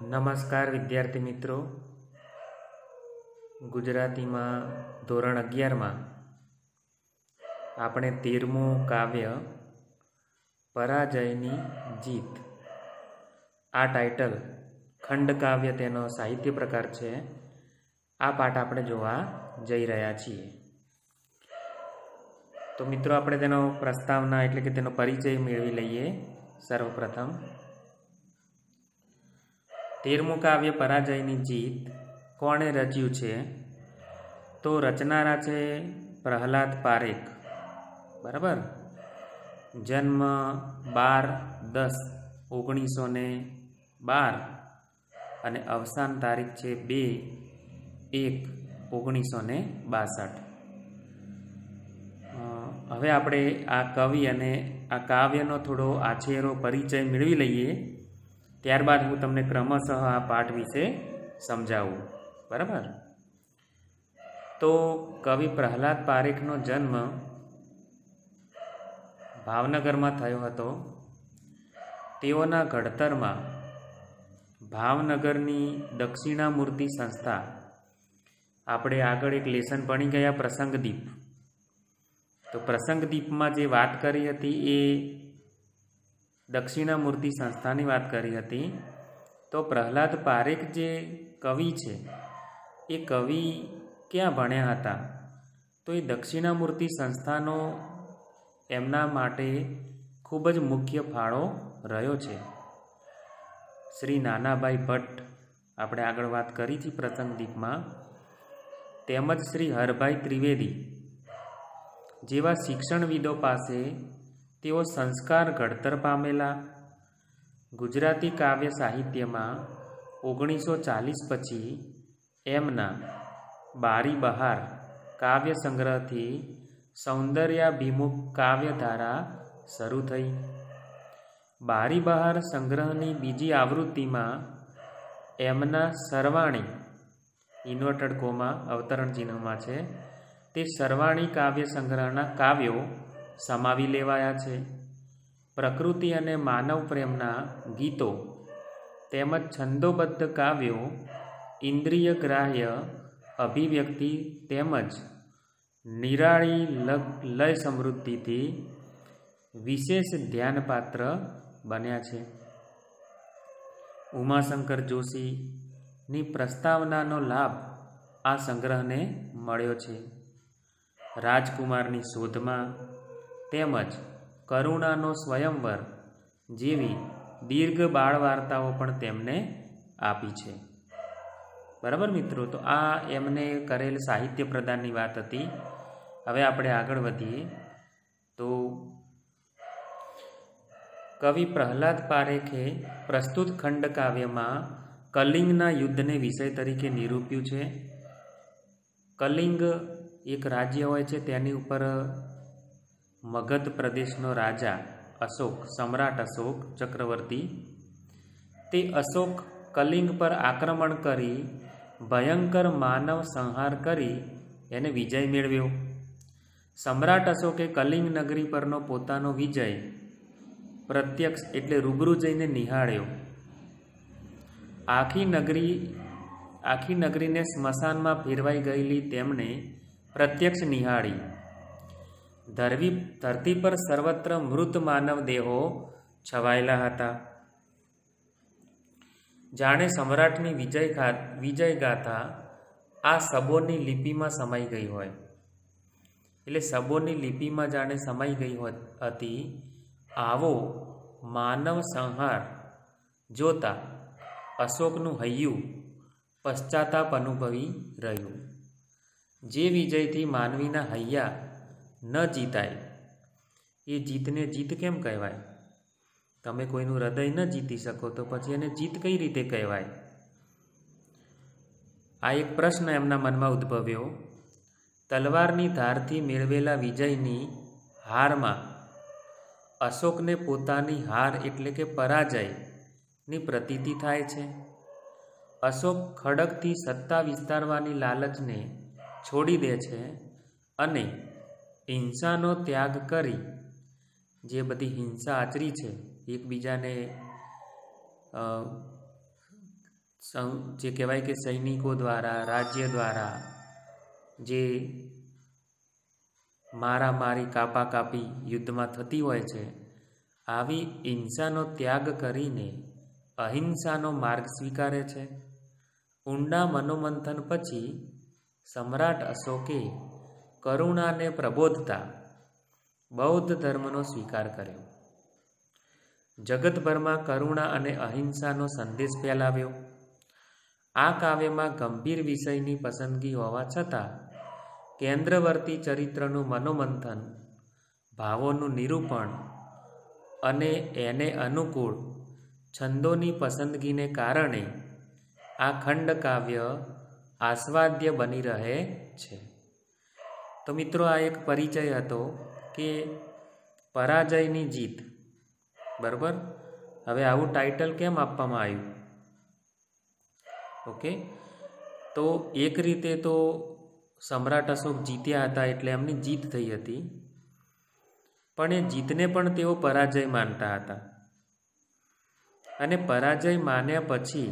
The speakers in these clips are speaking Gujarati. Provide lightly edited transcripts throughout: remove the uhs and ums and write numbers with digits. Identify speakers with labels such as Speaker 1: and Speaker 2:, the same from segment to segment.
Speaker 1: નમસ્કાર વિદ્યાર્થી મિત્રો, ગુજરાતીમાં ધોરણ 11માં આપણે 13મું કાવ્ય પરાજયની જીત આ ટાઇટલ ખંડ કાવ્ય તેનો સાહિત્ય પ્રકાર છે. આ પાઠ આપણે જોવા જઈ રહ્યા છીએ. તો મિત્રો આપણે તેનો પ્રસ્તાવના એટલે કે તેનો પરિચય મેળવી લઈએ. સર્વપ્રથમ 13મું કાવ્ય પરાજયની જીત કોણે રચ્યું છે? તો રચનારા છે પ્રહલાદ પારેખ. બરાબર. જન્મ 12/10/1912 અને અવસાન તારીખ છે 2/1/1962. હવે આપણે આ કવિ અને આ કાવ્યનો થોડો આછેરો પરિચય મેળવી લઈએ. ત્યારબાદ હું તમને ક્રમશઃ આ પાઠ વિશે સમજાવું. બરાબર. તો કવિ પ્રહલાદ પારેખનો જન્મ ભાવનગરમાં થયો હતો. તેઓના ઘડતરમાં ભાવનગરની દક્ષિણામૂર્તિ સંસ્થા, આપણે આગળ એક લેસન ભણી ગયા પ્રસંગદીપ. તો પ્રસંગદીપમાં જે વાત કરી હતી એ દક્ષિણામૂર્તિ સંસ્થાની વાત કરી હતી. તો પ્રહલાદ પારેખ જે કવિ છે એ કવિ ક્યાં ભણ્યા હતા? તો એ દક્ષિણામૂર્તિ સંસ્થાનો એમના માટે ખૂબ જ મુખ્ય ફાળો રહ્યો છે. શ્રી નાનાભાઈ ભટ્ટ, આપણે આગળ વાત કરી હતી પ્રસંગદીપમાં, તેમજ શ્રી હરભાઈ ત્રિવેદી જેવા શિક્ષણવિદો પાસે તેઓ સંસ્કાર ઘડતર પામેલા. ગુજરાતી કાવ્ય સાહિત્યમાં 1940 પછી એમના બારી બહાર કાવ્ય સંગ્રહથી સૌંદર્યાભિમુખ કાવ્યધારા શરૂ થઈ. બારી બહાર સંગ્રહની બીજી આવૃત્તિમાં એમના સરવાણી ઇન્વર્ટેડ કોમા અવતરણ ચિહ્નમાં છે તે સરવાણી કાવ્ય સંગ્રહના કાવ્યો સમાવી લેવાયા છે. પ્રકૃતિ અને માનવ પ્રેમના ગીતો તેમજ છંદોબદ્ધ કાવ્યો ઇન્દ્રિય ગ્રાહ્ય અભિવ્યક્તિ તેમજ નિરાળી લય સમૃદ્ધિથી વિશેષ ધ્યાનપાત્ર બન્યા છે. ઉમાશંકર જોશીની પ્રસ્તાવનાનો લાભ આ સંગ્રહને મળ્યો છે. રાજકુમારની શોધમાં તેમજ કરુણાનો સ્વયંવર જેવી દીર્ઘ બાળ વાર્તાઓ પણ તેમને આપી છે. બરાબર મિત્રો. તો આ એમને કરેલ સાહિત્ય પ્રદાનની વાત હતી. હવે આપણે આગળ વધીએ. તો કવિ પ્રહલાદ પારેખે પ્રસ્તુત ખંડ કાવ્યમાં કલિંગના યુદ્ધને વિષય તરીકે નિરૂપ્યું છે. કલિંગ એક રાજ્ય હોય છે, તેની ઉપર મગધ પ્રદેશનો રાજા અશોક, સમ્રાટ અશોક ચક્રવર્તી, તે અશોક કલિંગ પર આક્રમણ કરી ભયંકર માનવ સંહાર કરી એને વિજય મેળવ્યો. સમ્રાટ અશોકે કલિંગ નગરી પરનો પોતાનો વિજય પ્રત્યક્ષ એટલે રૂબરૂ જઈને નિહાળ્યો. આખી નગરીને સ્મશાનમાં ફેરવાઈ ગયેલી તેમણે પ્રત્યક્ષ નિહાળી. ધરતી પર સર્વત્ર મૃત માનવ દેહો છવાયેલા હતા. જાણે સમ્રાટની વિજયગાથા આ શબોની લિપિમાં સમાઈ ગઈ હોય. એટલે શબોની લિપિમાં જાણે સમાઈ ગઈ હતી. આવો માનવ સંહાર જોતા અશોકનું હૈયું પશ્ચાતાપ અનુભવી રહ્યું. જે વિજયથી માનવીના હૈયા ન જીતાય એ જીતને જીત કેમ કહેવાય? તમે કોઈનું હૃદય ન જીતી શકો તો પછી એને જીત કઈ રીતે કહેવાય? આ એક પ્રશ્ન એમના મનમાં ઉદ્ભવ્યો. તલવારની ધારથી મેળવેલા વિજયની હારમાં અશોકને પોતાની હાર એટલે કે પરાજયની પ્રતીતિ થાય છે. અશોક ખડગથી સત્તા વિસ્તારવાની લાલચને છોડી દે છે અને હિંસાનો ત્યાગ કરી જે બધી હિંસા આચરી છે, એકબીજાને જે કહેવાય કે સૈનિકો દ્વારા, રાજ્ય દ્વારા જે મારામારી, કાપાકાપી યુદ્ધમાં થતી હોય છે, આવી હિંસાનો ત્યાગ કરીને અહિંસાનો માર્ગ સ્વીકારે છે. ઊંડા મનોમંથન પછી સમ્રાટ અશોકે કરુણાને પ્રબોધતા બૌદ્ધ ધર્મનો સ્વીકાર કર્યો. જગતભરમાં કરુણા અને અહિંસાનો સંદેશ ફેલાવ્યો. આ કાવ્યમાં ગંભીર વિષયની પસંદગી હોવા છતાં કેન્દ્રવર્તી ચરિત્રનું મનોમંથન, ભાવોનું નિરૂપણ અને એને અનુકૂળ છંદોની પસંદગીને કારણે આ ખંડકાવ્ય આસ્વાદ્ય બની રહે છે. તો મિત્રો, આ એક પરિચય હતો કે પરાજયની જીત. બરાબર. હવે આવું ટાઇટલ કેમ આપવામાં આવ્યું? ઓકે, તો એક રીતે તો સમ્રાટ અશોક જીત્યા હતા એટલે એમની જીત થઈ હતી, પણ એ જીતને પણ તેઓ પરાજય માનતા હતા. અને પરાજય માન્યા પછી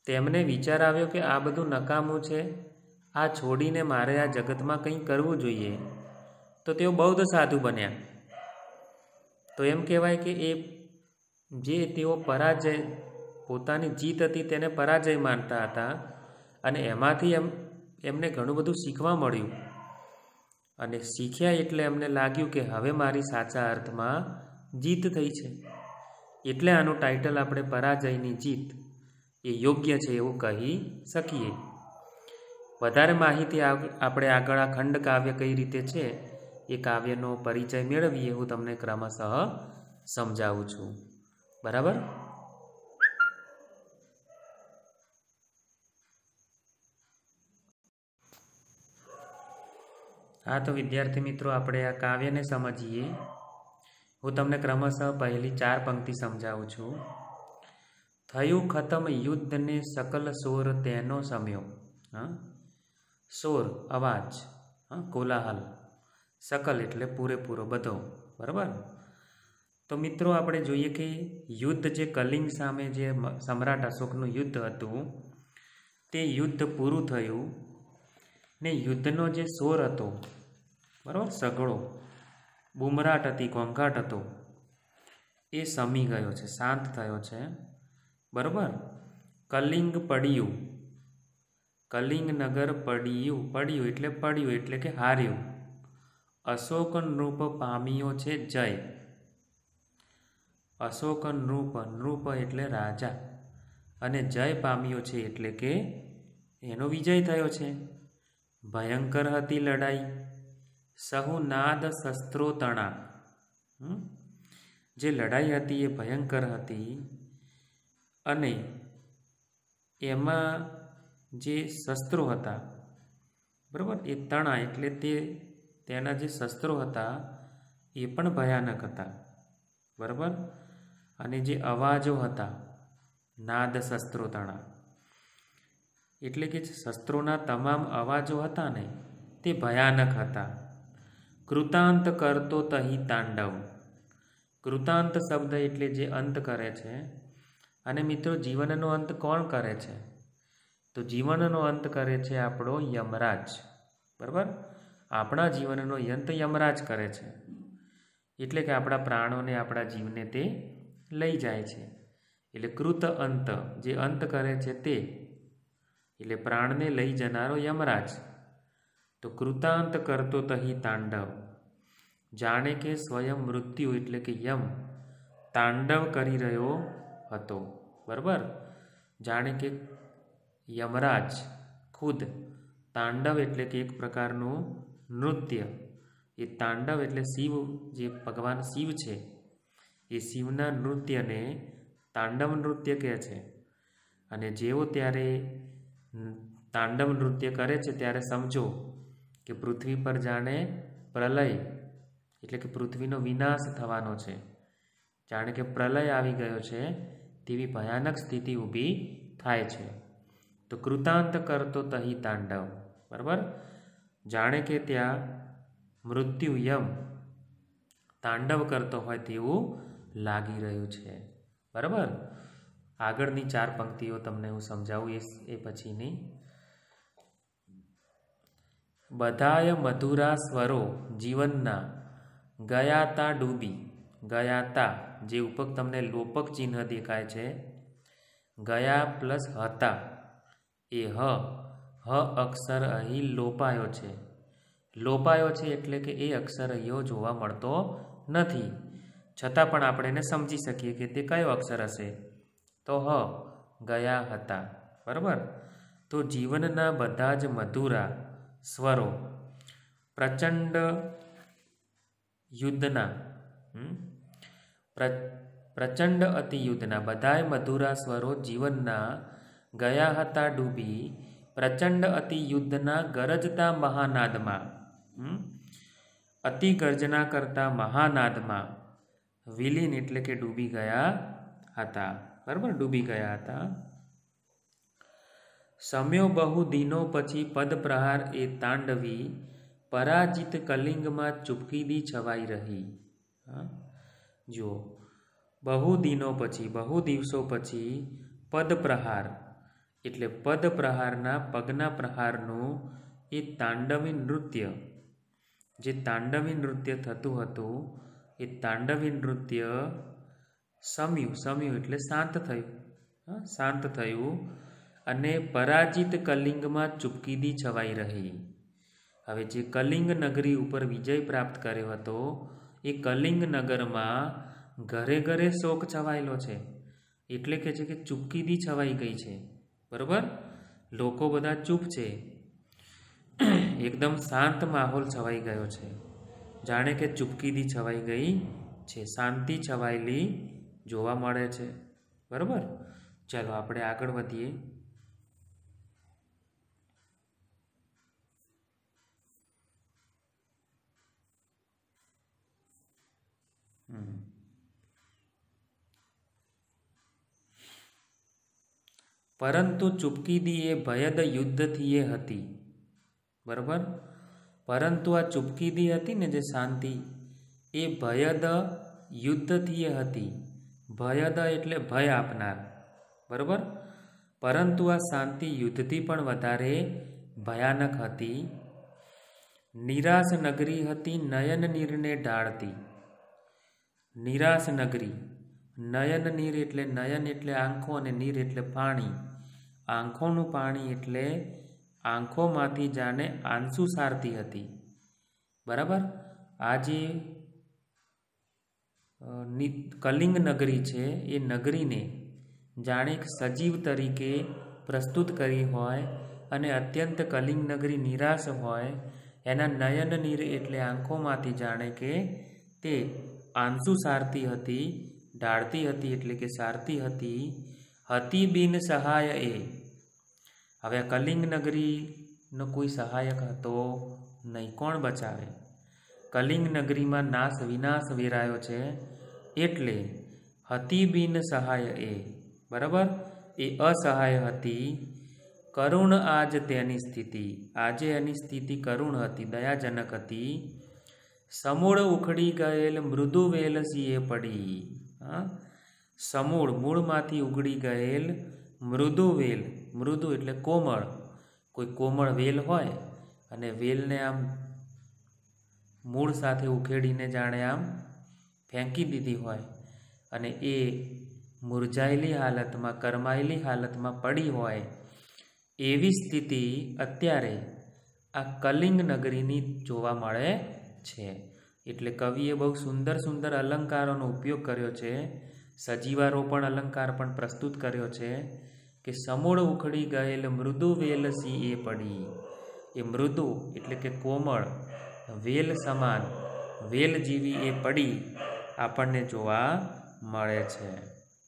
Speaker 1: તેમને વિચાર આવ્યો કે આ બધું નકામું છે, આ છોડીને મારે આ જગતમાં કંઈ કરવું જોઈએ. તો તેઓ બૌદ્ધ સાધુ બન્યા. તો એમ કહેવાય કે એ જે તેઓ પરાજય, પોતાની જીત હતી તેને પરાજય માનતા હતા, અને એમાંથી એમને ઘણું બધું શીખવા મળ્યું. અને શીખ્યા એટલે એમને લાગ્યું કે હવે મારી સાચા અર્થમાં જીત થઈ છે. એટલે આનું ટાઇટલ આપણે પરાજયની જીત એ યોગ્ય છે એવું કહી શકીએ. વધારે માહિતી આપણે આગળ આ ખંડ કાવ્ય કઈ રીતે છે એ કાવ્યનો પરિચય મેળવીએ, હું તમને ક્રમશઃ સમજાવું છું. બરાબર. હા, તો વિદ્યાર્થી મિત્રો, આપણે આ કાવ્યને સમજીએ. હું તમને ક્રમશઃ પહેલી 4 પંક્તિ સમજાવું છું. થયું ખતમ યુદ્ધને સકલ સોર તેનો સમ્યો. સોર અવાજ, કોલાહલ. સકલ એટલે પૂરેપૂરો, બધો. બરાબર. તો મિત્રો, આપણે જોઈએ કે યુદ્ધ જે કલિંગ સામે જે સમ્રાટ અશોકનું યુદ્ધ હતું, તે યુદ્ધ પૂરું થયું ને યુદ્ધનો જે સોર હતો, બરાબર, સઘળો, બુમરાટ હતી, ઘોંઘાટ હતો, એ શમી ગયો છે, શાંત થયો છે. બરાબર. કલિંગ પડ્યું, કલિંગ નગર પડ્યું, પડ્યું એટલે કે હાર્યું. અશોક નૃપ પામ્યો છે જય. અશોક નૃપ એટલે રાજા, અને જય પામ્યો છે એટલે કે એનો વિજય થયો છે. ભયંકર હતી લડાઈ, સહુ નાદ શસ્ત્રો તણા. જે લડાઈ હતી એ ભયંકર હતી, અને એમાં જે શસ્ત્રો હતા, બરાબર, એ તણા એટલે તેના જે શસ્ત્રો હતા એ પણ ભયાનક હતા. બરાબર. અને જે અવાજો હતા, નાદ શસ્ત્રો તણા, એટલે કે શસ્ત્રોના તમામ અવાજો હતા ને તે ભયાનક હતા. કૃતાંત કરતો તહી તાંડવ. કૃતાંત શબ્દ એટલે જે અંત કરે છે. અને મિત્રો, જીવનનો અંત કોણ કરે છે? તો જીવનનો અંત કરે છે આપણો યમરાજ. બરાબર. આપણા જીવનનો અંત યમરાજ કરે છે. એટલે કે આપણા પ્રાણોને, આપણા જીવને તે લઈ જાય છે. એટલે કૃત અંત, જે અંત કરે છે તે, એટલે પ્રાણને લઈ જનારો યમરાજ. તો કૃતાંત કરતો તહી તાંડવ, જાણે કે સ્વયં મૃત્યુ એટલે કે યમ તાંડવ કરી રહ્યો હતો. બરાબર. જાણે કે યમરાજ ખુદ, તાંડવ એટલે કે એક પ્રકારનું નૃત્ય. એ તાંડવ એટલે શિવ, જે ભગવાન શિવ છે, એ શિવના નૃત્યને તાંડવ નૃત્ય કહે છે. અને જેઓ ત્યારે તાંડવ નૃત્ય કરે છે ત્યારે સમજો કે પૃથ્વી પર જાણે પ્રલય, એટલે કે પૃથ્વીનો વિનાશ થવાનો છે. જાણે કે પ્રલય આવી ગયો છે તેવી ભયાનક સ્થિતિ ઊભી થાય છે. તો કૃતાંત કરતો તહી તાંડવ. બરાબર. જાણે કે ત્યાં મૃત્યુ યમ તાંડવ કરતો હોય તેવું લાગી રહ્યું છે. બરાબર. આગળની 4 પંક્તિઓ તમને હું સમજાવું એ પછીની. બધાય મધુરા સ્વરો જીવનના ગયાતા ડૂબી. ગયાતા જે ઉપર તમને લોપક ચિહ્ન દેખાય છે, ગયા પ્લસ હતા, એ હ અક્ષર અહીં લોપાયો છે. લોપાયો છે એટલે કે એ અક્ષર અહીંયો જોવા મળતો નથી, છતાં પણ આપણે એને સમજી શકીએ કે તે કયો અક્ષર હશે, તો હ, ગયા હતા. બરાબર. તો જીવનના બધા જ મધુરા સ્વરો પ્રચંડ યુદ્ધના પ્રચંડ અતિયુદ્ધના બધાય મધુરા સ્વરો જીવનના ગયા હતા ડૂબી પ્રચંડ અતિયુદ્ધના ગરજતા મહાનાદમાં, અતિ ગર્જના કરતા મહાનાદમાં વિલીન એટલે કે ડૂબી ગયા હતા. બરાબર, ડૂબી ગયા હતા. સમ્યો બહુ દિનો પછી પદ પ્રહાર એ તાંડવી પરાજિત કલિંગમાં ચૂપકીદી છવાઈ રહી. જો બહુ દિનો પછી, બહુ દિવસો પછી પદ પ્રહાર એટલે પદ પ્રહારના પગના પ્રહારનું એ તાંડવી નૃત્ય, જે તાંડવી નૃત્ય થતું હતું એ તાંડવી નૃત્ય સમ્યું એટલે શાંત થયું, શાંત થયું અને પરાજિત કલિંગમાં ચૂપકીદી છવાઈ રહી. હવે જે કલિંગ નગરી ઉપર વિજય પ્રાપ્ત કર્યો હતો એ કલિંગ નગરમાં ઘરે ઘરે શોક છવાયેલો છે, એટલે કે છે કે ચૂપકીદી છવાઈ ગઈ છે. બરાબર, લોકો બધા ચૂપ છે, એકદમ શાંત માહોલ છવાઈ ગયો છે, જાણે કે ચૂપકીદી છવાઈ ગઈ છે, શાંતિ છવાયેલી જોવા મળે છે. બરાબર, ચાલો આપણે આગળ વધીએ. પરંતુ ચૂપકીદી એ ભયદ યુદ્ધથી એ હતી. બરાબર, પરંતુ આ ચૂપકીદી હતી ને જે શાંતિ, એ ભયદ યુદ્ધથી એ હતી. ભયદ એટલે ભય આપનાર. બરાબર, પરંતુ આ શાંતિ યુદ્ધથી પણ વધારે ભયાનક હતી. નિરાશ નગરી હતી નયન નીરને ઢાળતી. નિરાશ નગરી, નયન નીર એટલે નયન એટલે આંખો અને નીર એટલે પાણી. આંખોનું પાણી એટલે આંખોમાંથી જાણે આંસુ સારતી હતી. બરાબર, આ જે કલિંગ નગરી છે એ નગરીને જાણે એક સજીવ તરીકે પ્રસ્તુત કરી હોય અને અત્યંત કલિંગ નગરી નિરાશ હોય, એના નયન નીર એટલે આંખોમાંથી જાણે કે તે આંસુ સારતી હતી, ઢાળતી હતી એટલે કે સારતી હતી. હતી બિન સહાય એ. હવે કલિંગ નગરીનો કોઈ સહાયક હતો નહીં, કોણ બચાવે? કલિંગ નગરીમાં નાશ વિનાશ વેરાયો છે એટલે હતી બિન સહાય એ. બરાબર, એ અસહાય હતી. કરુણ આજ તેની સ્થિતિ, આજે એની સ્થિતિ કરુણ હતી, દયાજનક હતી. સમૂળ ઉખડી ગયેલ મૃદુ વેલ સીએ પડી. સમૂળ મૂળમાંથી ઉગડી ગયેલ મૃદુ વેલ, મૃદુ એટલે કોમળ, કોઈ કોમળ વેલ હોય અને વેલને આમ મૂળ સાથે ઉખેડીને જાણે આમ ફેંકી દીધી હોય અને એ મુરઝાયેલી હાલતમાં, કરમાયેલી હાલતમાં પડી હોય, એવી સ્થિતિ અત્યારે આ કલિંગ નગરીની જોવા મળે છે. એટલે કવિએ બહુ સુંદર સુંદર અલંકારોનો ઉપયોગ કર્યો છે, સજીવારોપણ અલંકાર પણ પ્રસ્તુત કર્યો છે કે સમૂળ ઉખડી ગયેલ મૃદુ વેલ સી એ પડી. એ મૃદુ એટલે કે કોમળ, વેલ સમાન, વેલ જેવી એ પડી આપણને જોવા મળે છે.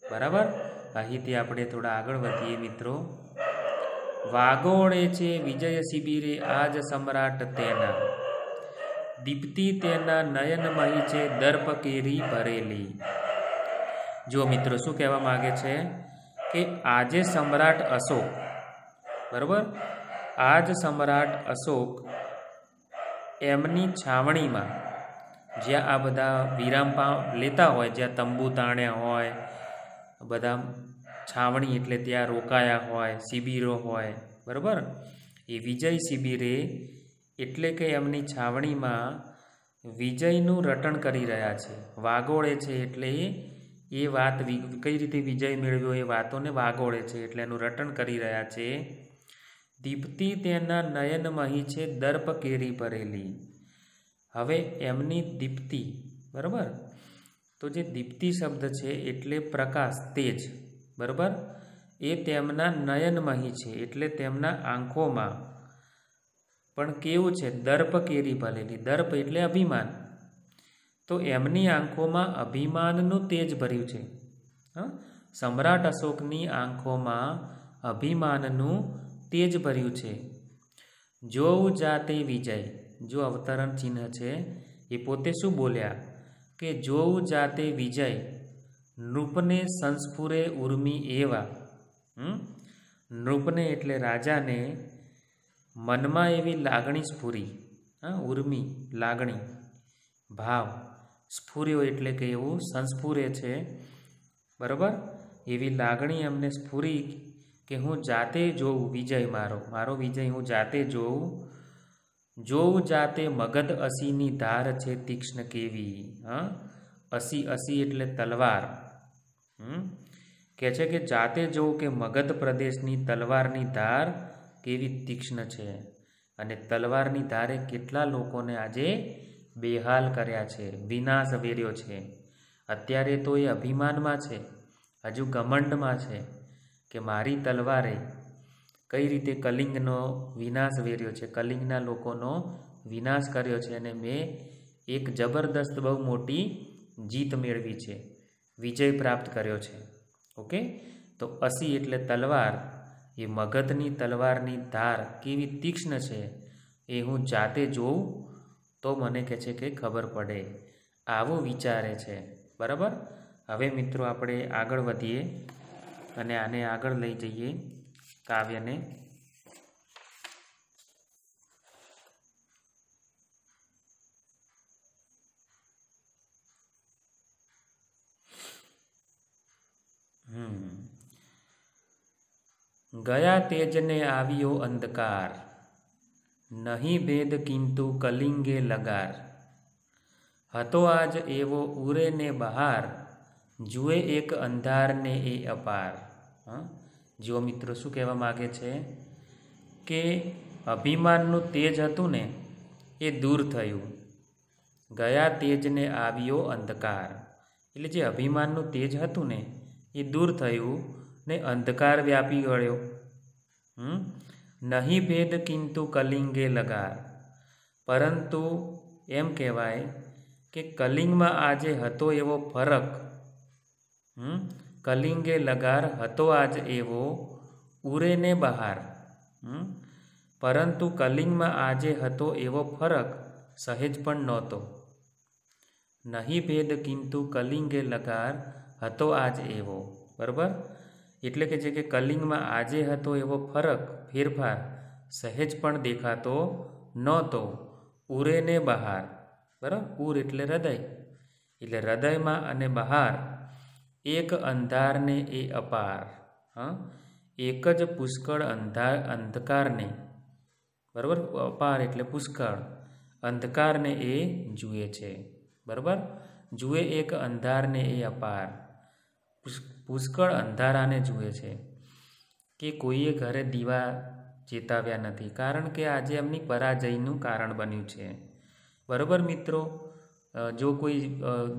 Speaker 1: બરાબર, અહીંથી આપણે થોડા આગળ વધીએ મિત્રો. વાગોળે છે વિજય શિબિરે આજ સમ્રાટ તેના, દીપ્તિ તેના નયનમહી છે દર્પ કેરી ભરેલી. જો મિત્રો શું કહેવા માગે છે કે આજે સમ્રાટ અશોક, બરાબર, આજ સમ્રાટ અશોક એમની છાવણીમાં, જ્યાં આ બધા વિરામ લેતા હોય, જ્યાં તંબુ તાણ્યા હોય, બધા છાવણી એટલે ત્યાં રોકાયા હોય, શિબિરો હોય, બરાબર. એ વિજય શિબિરે એટલે કે એમની છાવણીમાં વિજયનું રટણ કરી રહ્યા છે, વાગોળે છે. એટલે એ વાત કઈ રીતે વિજય મેળવ્યો એ વાતોને વાગોળે છે, એટલે એનું રટણ કરી રહ્યા છે. દીપ્તિ તેના નયનમહી છે, દર્પ કેરી ભરેલી. હવે એમની દીપ્તિ, બરાબર. તો જે દીપ્તિ શબ્દ છે એટલે પ્રકાશ, તેજ, બરાબર. એ તેમના નયનમહી છે એટલે તેમના આંખોમાં પણ કેવું છે, દર્પ કેરી ભરેલી. દર્પ એટલે અભિમાન. તો એમની આંખોમાં અભિમાનનું તેજ ભર્યું છે. સમ્રાટ અશોકની આંખોમાં અભિમાનનું તેજ ભર્યું છે. જોઉં જાતે વિજય, જો અવતરણ ચિહ્ન છે એ પોતે શું બોલ્યા કે જોઉં જાતે વિજય, નૃપને સંસ્ફુરે ઉર્મી એવા. નૃપને એટલે રાજાને મનમાં એવી લાગણી સ્ફુરી, ઉર્મી લાગણી, ભાવ, સ્ફુર્યો એટલે કે એવું સંસ્ફુરે છે, બરાબર. એવી લાગણી અમને સ્ફુરી કે હું જાતે જોઉં વિજય, મારો વિજય હું જાતે જોઉં જાતે. મગધ અસીની ધાર છે તીક્ષ્ણ કેવી. અસી એટલે તલવાર. કહે છે કે જાતે જોઉં કે મગધ પ્રદેશની તલવારની ધાર કેવી તીક્ષ્ણ છે. અને તલવારની ધારે કેટલા લોકોને આજે બેહાલ કર્યા છે, વિનાશ વેર્યો છે. અત્યારે તો એ અભિમાનમાં છે, હજુ ઘમંડમાં છે કે મારી તલવારે કઈ રીતે કલિંગનો વિનાશ વેર્યો છે, કલિંગના લોકોનો વિનાશ કર્યો છે, અને મેં એક જબરદસ્ત બહુ મોટી જીત મેળવી છે, વિજય પ્રાપ્ત કર્યો છે. ઓકે. તો અસી એટલે તલવાર, એ મગધની તલવારની ધાર કેવી તીક્ષ્ણ છે એ હું જાતે જોઉં તો મને કહે છે કે ખબર પડે, આવું વિચારે છે, બરાબર. હવે મિત્રો આપણે આગળ વધીએ અને આને આગળ લઈ જઈએ કાવ્યને. ગયા તેજને આવ્યો અંધકાર, નહીં ભેદ કિંતુ કલિંગે લગાર. હતો આજ એવો ઉરે ને બહાર, જુએ એક અંધારને એ અપાર. જો મિત્રો શું કહેવા માગે છે કે અભિમાનનું તેજ હતું ને એ દૂર થયું. ગયા તેજને આવ્યો અંધકાર એટલે જે અભિમાનનું તેજ હતું ને એ દૂર થયું ને અંધકાર વ્યાપી ગયો. નહીં ભેદ કિંતુ કલિંગે લગાર, પરંતુ એમ કહેવાય કે કલિંગમાં આજે હતો એવો ફરક. કલિંગે લગાર હતો આજ એવો ઉરે ને બહાર, પરંતુ કલિંગમાં આજે હતો એવો ફરક સહેજ પણ નહોતો. નહીં ભેદ કિંતુ કલિંગે લગાર હતો આજ એવો, બરાબર. એટલે કે જે કે કલિંગમાં આજે હતો એવો ફરક, ફેરફાર સહેજ પણ દેખાતો નહોતો. ઉરે ને બહાર, બરાબર. ઉર એટલે હૃદય, એટલે હૃદયમાં અને બહાર એક અંધારને એ અપાર. એક જ પુષ્કળ અંધકારને, બરાબર. અપાર એટલે પુષ્કળ, અંધકારને એ જુએ છે, બરાબર. જુએ એક અંધારને એ અપાર, પુષ્કળ અંધારાને જુએ છે. કે કોઈએ ઘરે દીવા ચેતાવ્યા નથી, કારણ કે આજે એમની પરાજયનું કારણ બન્યું છે, બરાબર. મિત્રો જો કોઈ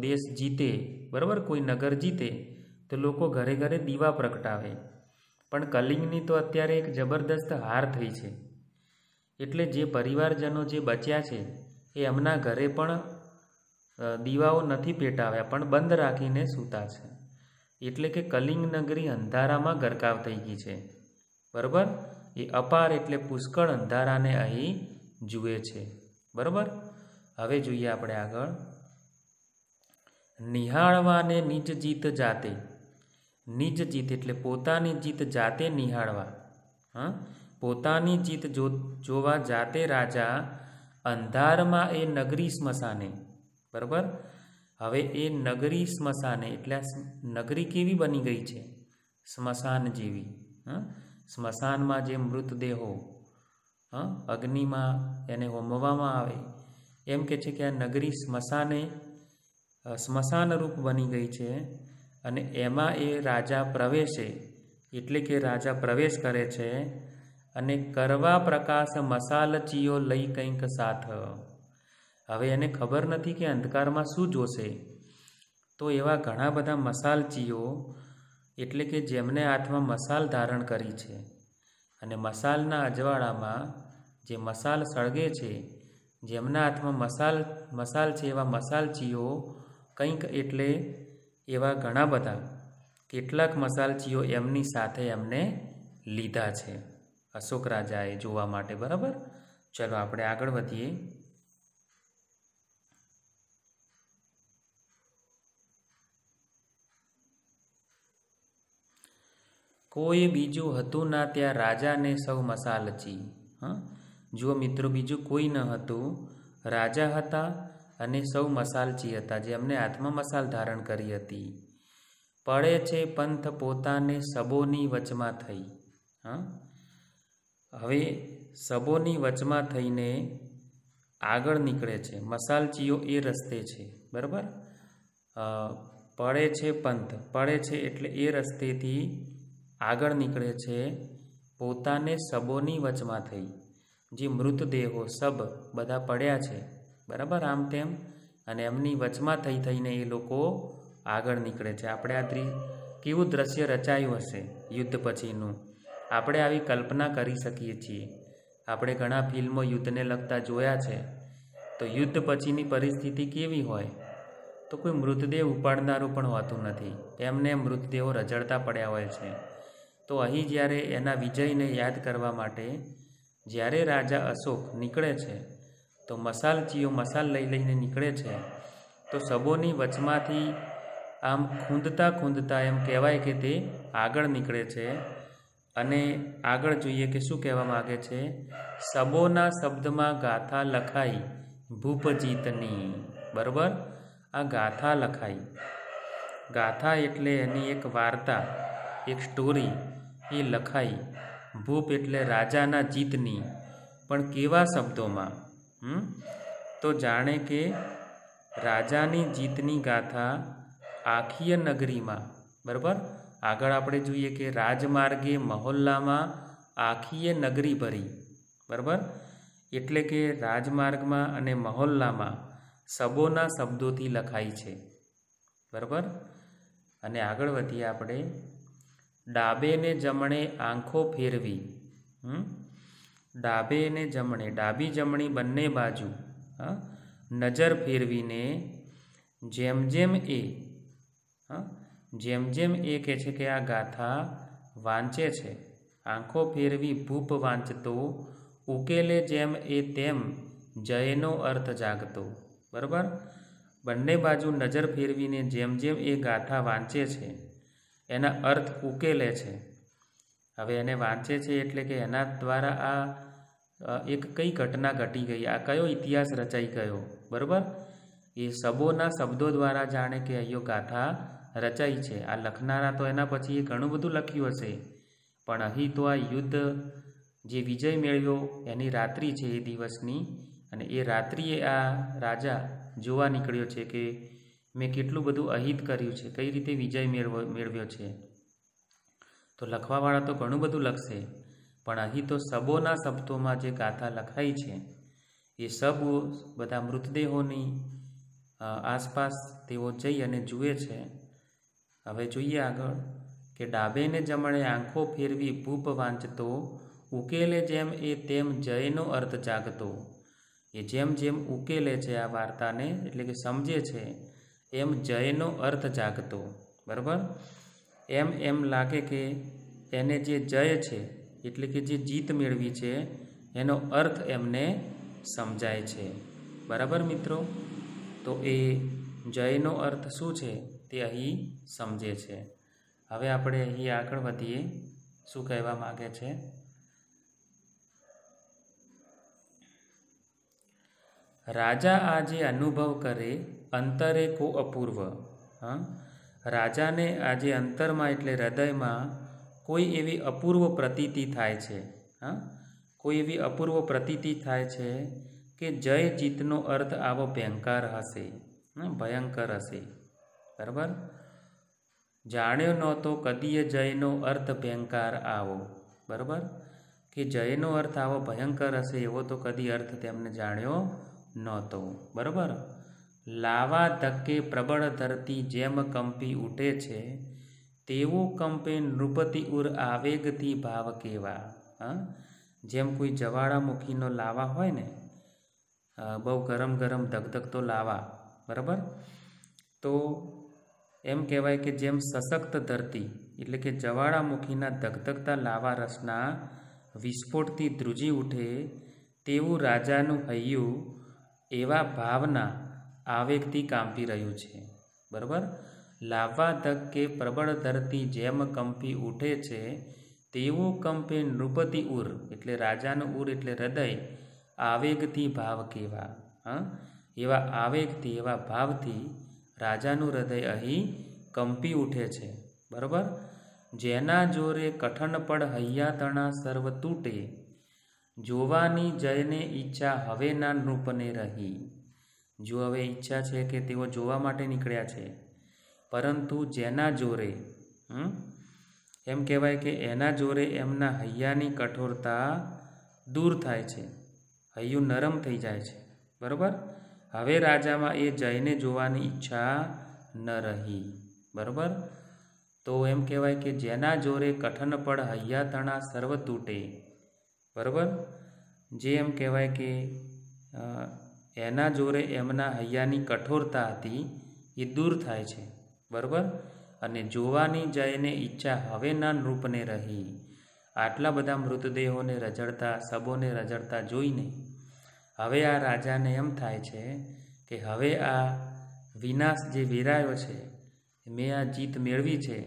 Speaker 1: દેશ જીતે, બરાબર, કોઈ નગર જીતે તો લોકો ઘરે ઘરે દીવા પ્રગટાવે, પણ કલિંગની તો અત્યારે એક જબરદસ્ત હાર થઈ છે. એટલે જે પરિવારજનો જે બચ્યા છે એ એમના ઘરે પણ દીવાઓ નથી પેટાવ્યા, પણ બંધ રાખીને સૂતા છે. એટલે કે કલિંગ નગરી અંધારામાં ગરકાવ થઈ ગઈ છે, બરાબર. એ અપાર એટલે પુષ્કળ અંધારાને અહીં જુએ છે, બરાબર. હવે જોઈએ આપણે આગળ. નિહાળવાને નિજ જીત જાતે, નિજ જીત એટલે પોતાની જીત જાતે નિહાળવા. પોતાની જીત જોવા જાતે રાજા અંધારમાં એ નગરી સ્મશાને, બરાબર. હવે એ નગરી સ્મશાને એટલે નગરી કેવી બની ગઈ છે, સ્મશાન જેવી. સ્મશાનમાં જે મૃતદેહો અગ્નિમાં એને હોમવામાં આવે, એમ કે છે કે આ નગરી સ્મશાન રૂપ બની ગઈ છે. અને એમાં એ રાજા પ્રવેશે, એટલે કે રાજા પ્રવેશ કરે છે અને કરવા પ્રકાશ મસાલચીઓ લઈ કંઈક સાથ. હવે એને ખબર નથી કે અંધકારમાં શું જોશે, તો એવા ઘણા બધા મસાલચીઓ, એટલે કે જેમને હાથમાં મસાલ ધારણ કરી છે અને મસાલના અજવાળામાં જે મસાલ સળગે છે, જેમના હાથમાં મસાલ છે, એવા મસાલચીઓ કંઈક એટલે એવા ઘણા બધા કેટલાક મસાલચીઓ એમની સાથે એમને લીધા છે અશોક રાજાએ જોવા માટે. બરાબર, ચલો આપણે આગળ વધીએ. કોઈ બીજું હતું ના ત્યાં રાજાને સૌ મસાલચી. જુઓ મિત્રો, બીજું કોઈ ન હતું, રાજા હતા અને સૌ મસાલચી હતા, જેમને હાથમાં મસાલ ધારણ કરી હતી. પડે છે પંથ પોતાને સબોની વચમાં થઈ. હવે સબોની વચમાં થઈને આગળ નીકળે છે. મસાલચીઓ એ રસ્તે છે. બરાબર, પડે છે પંથ, પડે છે એટલે એ રસ્તેથી આગળ નીકળે છે. પોતાને સબોની વચમાં થઈ, જે મૃતદેહો સબ બધા પડ્યા છે, બરાબર, આમ તેમ, અને એમની વચમાં થઈને એ લોકો આગળ નીકળે છે. આપણે આ કેવું દ્રશ્ય રચાયું હશે યુદ્ધ પછીનું, આપણે આવી કલ્પના કરી શકીએ છીએ. આપણે ઘણા ફિલ્મો યુદ્ધને લગતા જોયા છે, તો યુદ્ધ પછીની પરિસ્થિતિ કેવી હોય, તો કોઈ મૃતદેહ ઉપાડનારું પણ હોતું નથી, એમને મૃતદેહો રઝળતા પડ્યા હોય છે. તો અહીં જ્યારે એના વિજયને યાદ કરવા માટે જ્યારે રાજા અશોક નીકળે છે, તો મસાલચીઓ મસાલ લઈને નીકળે છે. તો સબોની વચમાંથી આમ ખૂંદતા એમ કહેવાય કે તે આગળ નીકળે છે. અને આગળ જોઈએ કે શું કહેવા માગે છે. સબોના શબ્દમાં ગાથા લખાઈ ભૂપ જીતની. બરાબર, આ ગાથા લખાઈ, ગાથા એટલે એની એક વાર્તા, એક સ્ટોરી એ લખાઈ. ભૂપ એટલે રાજાના જીતની, પણ કેવા શબ્દોમાં? તો જાણે કે રાજાની જીતની ગાથા આખીય નગરીમાં. બરાબર, આગળ આપણે જોઈએ કે રાજમાર્ગે મહોલ્લામાં આખીય નગરી ભરી. બરાબર, એટલે કે રાજમાર્ગમાં અને મહોલ્લામાં સબોના શબ્દોથી લખાઈ છે. બરાબર, અને આગળ વધીએ આપણે. ડાબે ને જમણે આંખો ફેરવી. ડાબે ને જમણે, ડાબી જમણી બંને બાજુ નજર ફેરવીને જેમ જેમ એ કહે છે કે આ ગાથા વાંચે છે, આંખો ફેરવી ભૂપ વાંચતો, ઉકેલે જેમ એ તેમ જયનો અર્થ જાગતો. બરાબર, બંને બાજુ નજર ફેરવીને જેમ એ ગાથા વાંચે છે, એના અર્થ ઉકેલે છે. હવે એને વાંચે છે એટલે કે એના દ્વારા આ એક કઈ ઘટના ઘટી ગઈ, આ કયો ઇતિહાસ રચાઈ ગયો. બરાબર, એ સબોના શબ્દો દ્વારા જાણે કે અહીંયા ગાથા રચાઈ છે. આ લખનારા તો એના પછી એ ઘણું બધું લખ્યું હશે, પણ અહીં તો આ યુદ્ધ જે વિજય મેળવ્યો એની રાત્રિ છે એ દિવસની, અને એ રાત્રિએ આ રાજા જોવા નીકળ્યો છે કે મેં કેટલું બધું અહિત કર્યું છે, કઈ રીતે વિજય મેળવ્યો છે. તો લખવાવાળા તો ઘણું બધું લખશે, પણ અહીં તો સબોના શબ્દોમાં જે ગાથા લખાઈ છે એ સબ બધા મૃતદેહોની આસપાસ તેઓ જઈ અને જુએ છે. હવે જોઈએ આગળ કે ડાબે ને જમણે આંખો ફેરવી ભૂપ વાંચતો, ઉકેલે જેમ એ તેમ જયનો અર્થ જાગતો. એ જેમ ઉકેલે છે આ વાર્તાને, એટલે કે સમજે છે, એમ જયનો અર્થ જાગતો. બરાબર, એમ લાગે કે એને જે જય છે એટલે કે જે જીત મેળવી છે એનો અર્થ એમને સમજાય છે. બરાબર મિત્રો, તો એ જયનો અર્થ શું છે તે અહીં સમજે છે. હવે આપણે અહીં આગળ વધીએ, શું કહેવા માગે છે. રાજા આજે અનુભવ કરે અંતરે કો અપૂર્વ. રાજાને આજે અંતરમાં એટલે હૃદયમાં કોઈ એવી અપૂર્વ પ્રતીતિ થાય છે, હા, કોઈ એવી અપૂર્વ પ્રતીતિ થાય છે કે જય જીતનો અર્થ આવો ભયંકર હશે, ભયંકર હશે, બરાબર। જાણ્યો નહોતો કદીએ જયનો અર્થ ભયંકર આવો, બરાબર, કે જયનો અર્થ આવો ભયંકર હશે એવો તો કદી અર્થ તેમને જાણ્યો નહોતો, બરાબર। લાવા ધક્કે પ્રબળ ધરતી જેમ કંપી ઉઠે છે તેવું કંપે નૃપતિ ઉર આવેગથી ભાવ કેવા, હા, જેમ કોઈ જવાળામુખીનો લાવા હોય ને, બહુ ગરમ ગરમ ધગધગતો લાવા, બરાબર, તો એમ કહેવાય કે જેમ સશક્ત ધરતી એટલે કે જવાળામુખીના ધગધગતા લાવા રસના વિસ્ફોટથી ધ્રુજી ઉઠે તેવું રાજાનું હૈયું એવા ભાવના આવેગથી કાંપી રહ્યું છે, બરાબર। લાવા ધક્કે પ્રબળ ધરતી જેમ કંપી ઉઠે છે તેવું કંપે નૃપતિ ઉર એટલે રાજાનું ઉર એટલે હૃદય આવેગથી ભાવ કેવા, હા, એવા આવેગથી એવા ભાવથી રાજાનું હૃદય અહીં કંપી ઉઠે છે, બરાબર। જેના જોરે કઠણ પડ હૈયાતણા સર્વ તૂટે જોવાની જયને ઈચ્છા હવે ના નૃપને રહી, જો હવે ઈચ્છા છે કે તેઓ જોવા માટે નીકળ્યા છે, પરંતુ જેના જોરે એમ કહેવાય કે એના જોરે એમના હૈયાની કઠોરતા દૂર થાય છે, હૈયું નરમ થઈ જાય છે, બરાબર। હવે રાજામાં એ જયને જોવાની ઈચ્છા ન રહી, બરાબર। તો એમ કહેવાય કે જેના જોરે કઠન પડ હૈયા તણા સર્વ તૂટે, બરાબર, જે એમ કહેવાય કે એના જોરે એમના હૈયાની કઠોરતા હતી એ દૂર થાય છે, બરાબર। અને જોવાની જયને ઈચ્છા હવે ના નૃપને રહી, આટલા બધા મૃતદેહોને રઝળતા શબોને રઝળતા જોઈને હવે આ રાજાને એમ થાય છે કે હવે આ વિનાશ જે વેરાયો છે, મેં આ જીત મેળવી છે,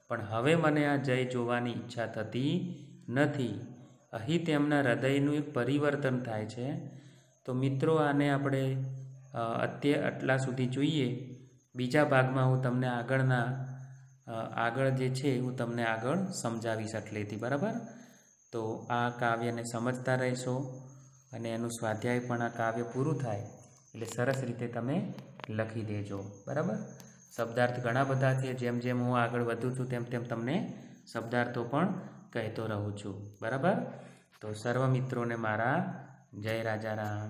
Speaker 1: પણ હવે મને આ જય જોવાની ઈચ્છા થતી નથી। અહીં તેમના હૃદયનું એક પરિવર્તન થાય છે। તો મિત્રો આને આપણે આટલા સુધી જોઈએ। બીજા ભાગમાં હું તમને આગળ જે છે હું તમને આગળ સમજાવીશ એટલેથી, બરાબર। તો આ કાવ્યને સમજતા રહેશો અને એનું સ્વાધ્યાય પણ આ કાવ્ય પૂરું થાય એટલે સરસ રીતે તમે લખી દેજો, બરાબર। શબ્દાર્થ ઘણા બધા છે, જેમ જેમ હું આગળ વધું છું તેમ તેમ તમને શબ્દાર્થો પણ કહેતો રહું છું, બરાબર। તો સર્વ મિત્રોને મારા જય રાજારામ।